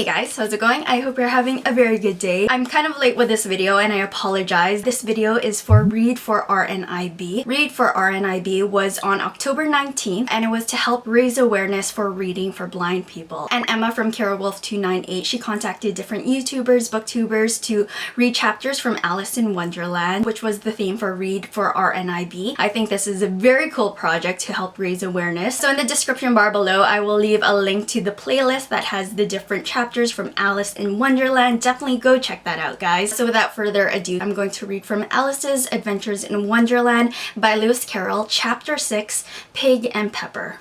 guys, how's it going? I hope you're having a very good day. I'm kind of late with this video and I apologize. This video is for Read for RNIB. Read for RNIB was on October 19th and it was to help raise awareness for reading for blind people. And Emma from CarolWolf298, she contacted different YouTubers, booktubers to read chapters from Alice in Wonderland, which was the theme for Read for RNIB. I think this is a very cool project to help raise awareness. So in the description bar below, I will leave a link to the playlist that has the different chapters from Alice in Wonderland. Definitely go check that out, guys. So without further ado, I'm going to read from Alice's Adventures in Wonderland by Lewis Carroll, Chapter 6, Pig and Pepper.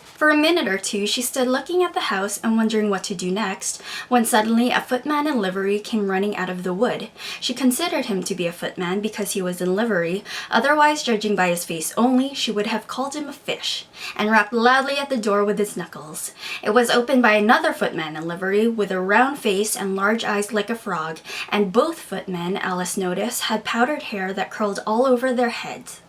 For a minute or two, she stood looking at the house and wondering what to do next, when suddenly a footman in livery came running out of the wood. She considered him to be a footman because he was in livery, otherwise, judging by his face only, she would have called him a fish, and rapped loudly at the door with his knuckles. It was opened by another footman in livery, with a round face and large eyes like a frog, and both footmen, Alice noticed, had powdered hair that curled all over their heads.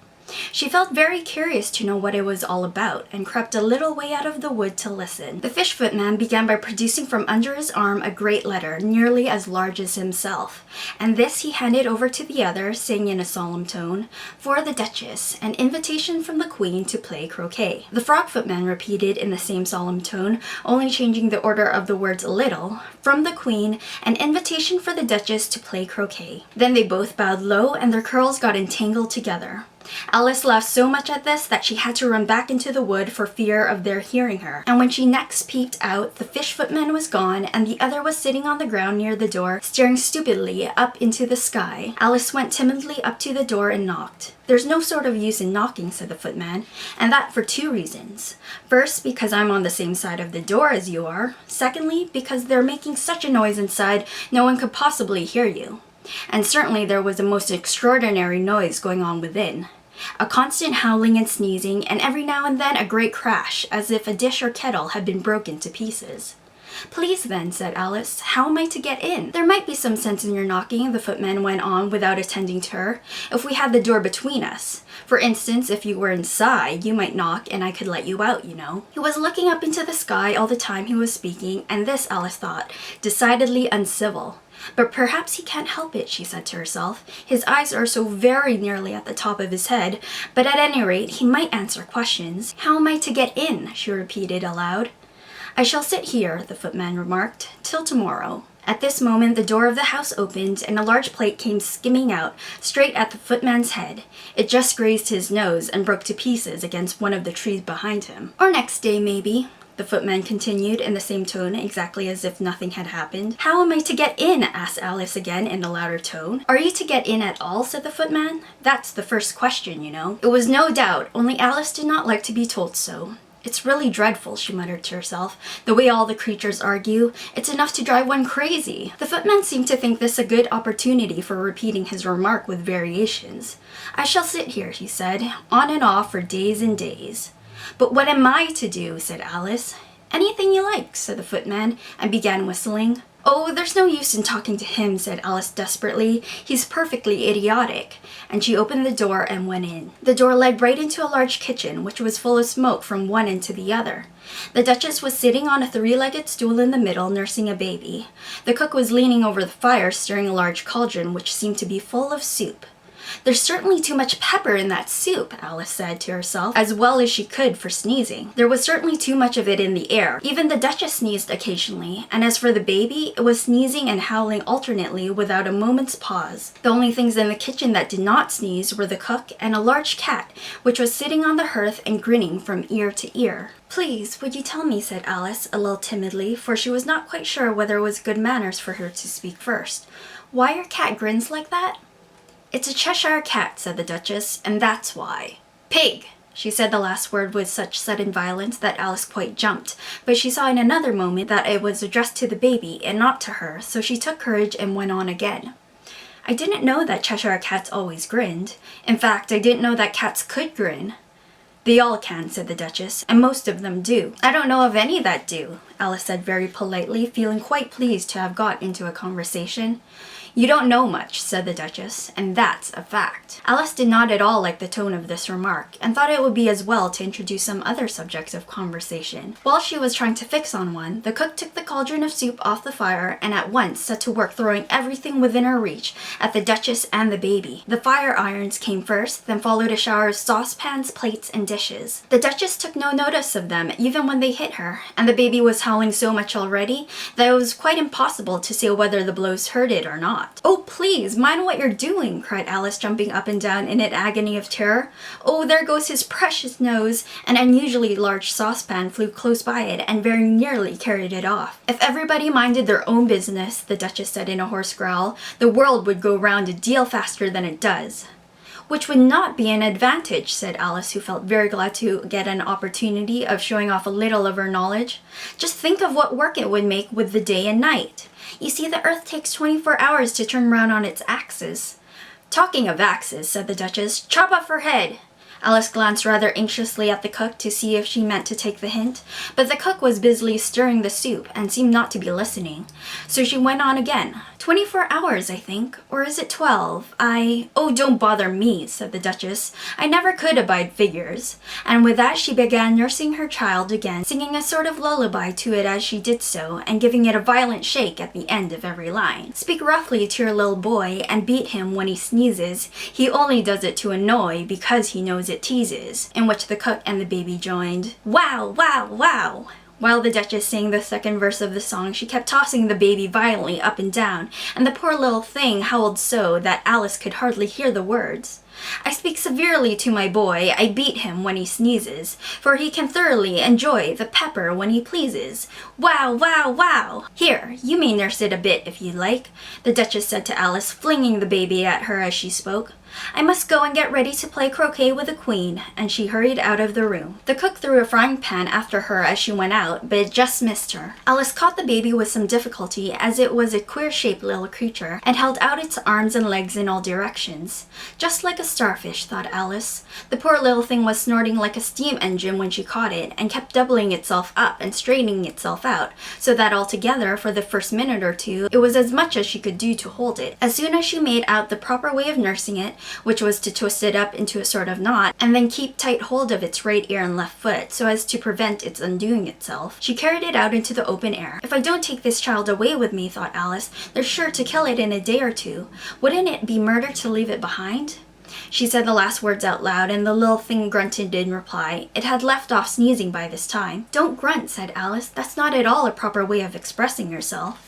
She felt very curious to know what it was all about, and crept a little way out of the wood to listen. The fish footman began by producing from under his arm a great letter, nearly as large as himself, and this he handed over to the other, saying in a solemn tone, "For the Duchess, an invitation from the Queen to play croquet." The frog footman repeated in the same solemn tone, only changing the order of the words a little, "From the Queen, an invitation for the Duchess to play croquet." Then they both bowed low, and their curls got entangled together. Alice laughed so much at this that she had to run back into the wood for fear of their hearing her. And when she next peeped out, the fish footman was gone and the other was sitting on the ground near the door, staring stupidly up into the sky. Alice went timidly up to the door and knocked. "There's no sort of use in knocking," said the footman, "and that for two reasons. First, because I'm on the same side of the door as you are. Secondly, because they're making such a noise inside, no one could possibly hear you." And certainly there was a most extraordinary noise going on within. A constant howling and sneezing, and every now and then a great crash, as if a dish or kettle had been broken to pieces. "Please then," said Alice, "how am I to get in?" "There might be some sense in your knocking," the footman went on without attending to her, "if we had the door between us. For instance, if you were inside, you might knock and I could let you out, you know." He was looking up into the sky all the time he was speaking, and this, Alice thought, decidedly uncivil. "But perhaps he can't help it," she said to herself. "His eyes are so very nearly at the top of his head, but at any rate he might answer questions. How am I to get in?" she repeated aloud. "I shall sit here," the footman remarked, "till tomorrow." At this moment the door of the house opened and a large plate came skimming out, straight at the footman's head. It just grazed his nose and broke to pieces against one of the trees behind him. "Or next day, maybe," the footman continued in the same tone, exactly as if nothing had happened. "How am I to get in?" asked Alice again in a louder tone. "Are you to get in at all?" said the footman. "That's the first question, you know." It was no doubt, only Alice did not like to be told so. "It's really dreadful," she muttered to herself, "the way all the creatures argue. It's enough to drive one crazy." The footman seemed to think this a good opportunity for repeating his remark with variations. "I shall sit here," he said, "on and off for days and days." "But what am I to do?" said Alice. "Anything you like," said the footman, and began whistling. "Oh, there's no use in talking to him," said Alice desperately. "He's perfectly idiotic." And she opened the door and went in. The door led right into a large kitchen, which was full of smoke from one end to the other. The Duchess was sitting on a three-legged stool in the middle, nursing a baby. The cook was leaning over the fire, stirring a large cauldron, which seemed to be full of soup. "There's certainly too much pepper in that soup," Alice said to herself, as well as she could for sneezing. There was certainly too much of it in the air. Even the Duchess sneezed occasionally, and as for the baby, it was sneezing and howling alternately without a moment's pause. The only things in the kitchen that did not sneeze were the cook and a large cat, which was sitting on the hearth and grinning from ear to ear. "Please, would you tell me," said Alice, a little timidly, for she was not quite sure whether it was good manners for her to speak first, "why your cat grins like that?" "It's a Cheshire cat," said the Duchess, "and that's why." "Pig!" She said the last word with such sudden violence that Alice quite jumped, but she saw in another moment that it was addressed to the baby and not to her, so she took courage and went on again. "I didn't know that Cheshire cats always grinned. In fact, I didn't know that cats could grin." "They all can," said the Duchess, "and most of them do." "I don't know of any that do," Alice said very politely, feeling quite pleased to have got into a conversation. "You don't know much," said the Duchess, "and that's a fact." Alice did not at all like the tone of this remark, and thought it would be as well to introduce some other subjects of conversation. While she was trying to fix on one, the cook took the cauldron of soup off the fire and at once set to work throwing everything within her reach at the Duchess and the baby. The fire irons came first, then followed a shower of saucepans, plates, and dishes. The Duchess took no notice of them even when they hit her, and the baby was howling so much already that it was quite impossible to say whether the blows hurt it or not. "Oh, please, mind what you're doing," cried Alice, jumping up and down in an agony of terror. "Oh, there goes his precious nose!" An unusually large saucepan flew close by it and very nearly carried it off. "If everybody minded their own business," the Duchess said in a hoarse growl, "the world would go round a deal faster than it does." "Which would not be an advantage," said Alice, who felt very glad to get an opportunity of showing off a little of her knowledge. "Just think of what work it would make with the day and night. You see, the Earth takes 24 hours to turn round on its axis." "Talking of axes," said the Duchess, "chop off her head." Alice glanced rather anxiously at the cook to see if she meant to take the hint, but the cook was busily stirring the soup and seemed not to be listening. So she went on again. 24 hours, I think. Or is it 12? Oh, don't bother me," said the Duchess. "I never could abide figures." And with that she began nursing her child again, singing a sort of lullaby to it as she did so, and giving it a violent shake at the end of every line. "Speak roughly to your little boy, and beat him when he sneezes. He only does it to annoy, because he knows it teases," in which the cook and the baby joined. "Wow, wow, wow!" While the Duchess sang the second verse of the song, she kept tossing the baby violently up and down, and the poor little thing howled so that Alice could hardly hear the words. "I speak severely to my boy, I beat him when he sneezes, for he can thoroughly enjoy the pepper when he pleases. Wow, wow, wow! Here, you may nurse it a bit if you like," the Duchess said to Alice, flinging the baby at her as she spoke. "I must go and get ready to play croquet with the Queen," and she hurried out of the room. The cook threw a frying pan after her as she went out, but it just missed her. Alice caught the baby with some difficulty, as it was a queer-shaped little creature, and held out its arms and legs in all directions. Just like a starfish, thought Alice. The poor little thing was snorting like a steam engine when she caught it, and kept doubling itself up and straightening itself out, so that altogether, for the first minute or two, it was as much as she could do to hold it. As soon as she made out the proper way of nursing it, which was to twist it up into a sort of knot, and then keep tight hold of its right ear and left foot, so as to prevent its undoing itself, she carried it out into the open air. "If I don't take this child away with me," thought Alice, "they're sure to kill it in a day or two. Wouldn't it be murder to leave it behind?" She said the last words out loud, and the little thing grunted in reply. It had left off sneezing by this time. "Don't grunt," said Alice. "That's not at all a proper way of expressing yourself."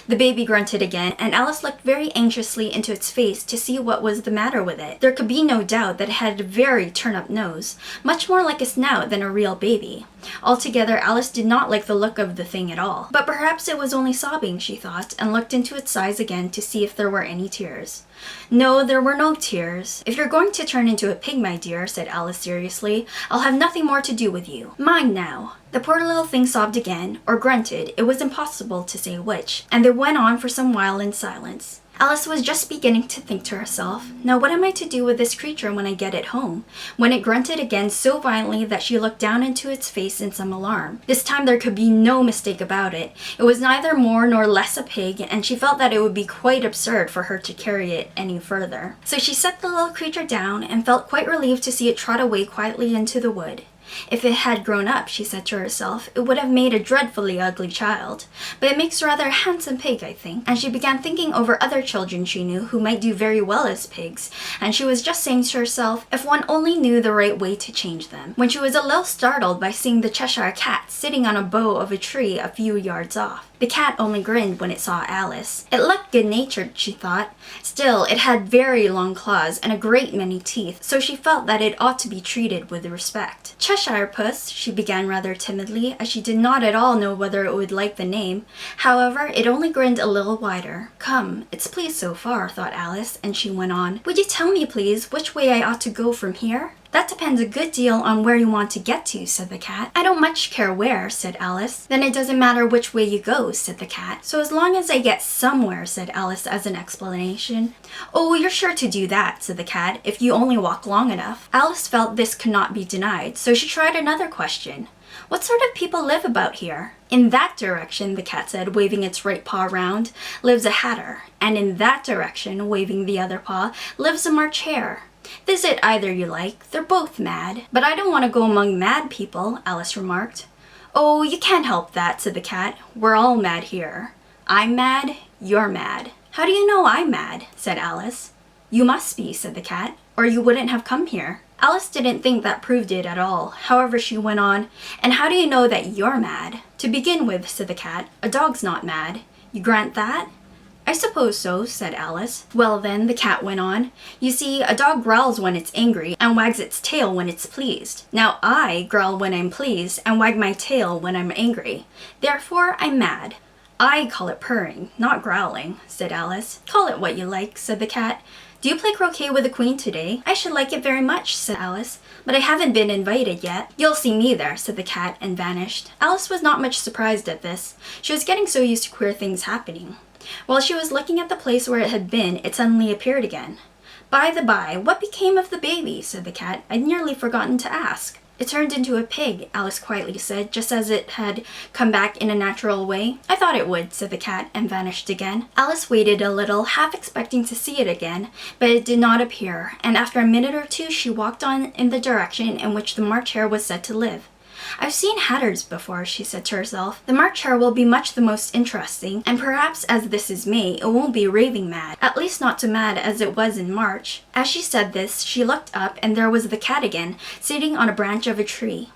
The baby grunted again, and Alice looked very anxiously into its face to see what was the matter with it. There could be no doubt that it had a very turn-up nose, much more like a snout than a real baby. Altogether, Alice did not like the look of the thing at all. But perhaps it was only sobbing, she thought, and looked into its eyes again to see if there were any tears. No, there were no tears. "If you're going to turn into a pig, my dear," said Alice seriously, "I'll have nothing more to do with you. Mind now." The poor little thing sobbed again, or grunted, it was impossible to say which, and they went on for some while in silence. Alice was just beginning to think to herself, "Now what am I to do with this creature when I get it home?" when it grunted again so violently that she looked down into its face in some alarm. This time there could be no mistake about it. It was neither more nor less a pig, and she felt that it would be quite absurd for her to carry it any further. So she set the little creature down and felt quite relieved to see it trot away quietly into the wood. If it had grown up, she said to herself, it would have made a dreadfully ugly child. But it makes rather a handsome pig, I think. And she began thinking over other children she knew who might do very well as pigs, and she was just saying to herself, if one only knew the right way to change them, when she was a little startled by seeing the Cheshire Cat sitting on a bough of a tree a few yards off. The cat only grinned when it saw Alice. It looked good-natured, she thought. Still, it had very long claws and a great many teeth, so she felt that it ought to be treated with respect. "Cheshire Puss," she began rather timidly, as she did not at all know whether it would like the name. However, it only grinned a little wider. "Come, it's pleased so far," thought Alice, and she went on. "Would you tell me, please, which way I ought to go from here?" That depends a good deal on where you want to get to, said the cat. I don't much care where, said Alice. Then it doesn't matter which way you go, said the cat. So as long as I get somewhere, said Alice as an explanation. Oh, you're sure to do that, said the cat, if you only walk long enough. Alice felt this could not be denied, so she tried another question. What sort of people live about here? In that direction, the cat said, waving its right paw round, lives a hatter. And in that direction, waving the other paw, lives a March hare. Visit either you like, they're both mad. But I don't want to go among mad people, Alice remarked. Oh, you can't help that, said the cat. We're all mad here. I'm mad, you're mad. How do you know I'm mad? Said Alice. You must be, said the cat, or you wouldn't have come here. Alice didn't think that proved it at all. However, she went on, and how do you know that you're mad? To begin with, said the cat, a dog's not mad. You grant that? I suppose so, said Alice. Well then, the cat went on, you see, a dog growls when it's angry and wags its tail when it's pleased. Now I growl when I'm pleased and wag my tail when I'm angry. Therefore, I'm mad. I call it purring, not growling, said Alice. Call it what you like, said the cat. Do you play croquet with the queen today? I should like it very much, said Alice, but I haven't been invited yet. You'll see me there, said the cat, and vanished. Alice was not much surprised at this. She was getting so used to queer things happening. While she was looking at the place where it had been, it suddenly appeared again. By the by, what became of the baby? Said the cat. I'd nearly forgotten to ask. It turned into a pig, Alice quietly said, just as it had come back in a natural way. I thought it would, said the cat, and vanished again. Alice waited a little, half expecting to see it again, but it did not appear, and after a minute or two she walked on in the direction in which the March hare was said to live. I've seen hatters before, she said to herself. The March hare will be much the most interesting, and perhaps as this is May, it won't be raving mad, at least not so mad as it was in March. As she said this, she looked up and there was the cat again, sitting on a branch of a tree.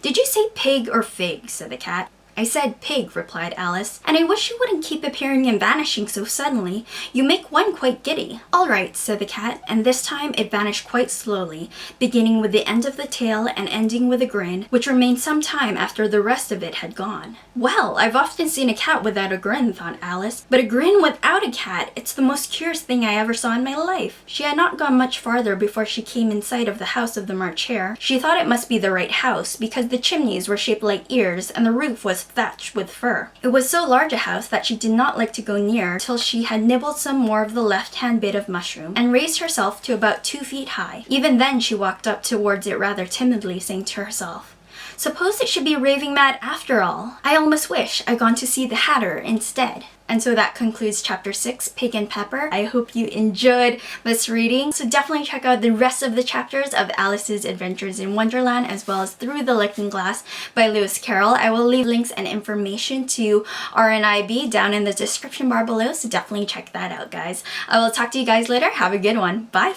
Did you say pig or fig? Said the cat. I said pig, replied Alice, and I wish you wouldn't keep appearing and vanishing so suddenly. You make one quite giddy. All right, said the cat, and this time it vanished quite slowly, beginning with the end of the tail and ending with a grin, which remained some time after the rest of it had gone. Well, I've often seen a cat without a grin, thought Alice, but a grin without a cat, it's the most curious thing I ever saw in my life. She had not gone much farther before she came in sight of the house of the March hare. She thought it must be the right house, because the chimneys were shaped like ears and the roof was thatched with fur. It was so large a house that she did not like to go near till she had nibbled some more of the left-hand bit of mushroom and raised herself to about 2 feet high. Even then she walked up towards it rather timidly, saying to herself, suppose it should be raving mad after all. I almost wish I'd gone to see the hatter instead. And so that concludes chapter 6, Pig and Pepper. I hope you enjoyed this reading. So definitely check out the rest of the chapters of Alice's Adventures in Wonderland, as well as Through the Looking Glass by Lewis Carroll. I will leave links and information to RNIB down in the description bar below, so definitely check that out, guys. I will talk to you guys later. Have a good one. Bye!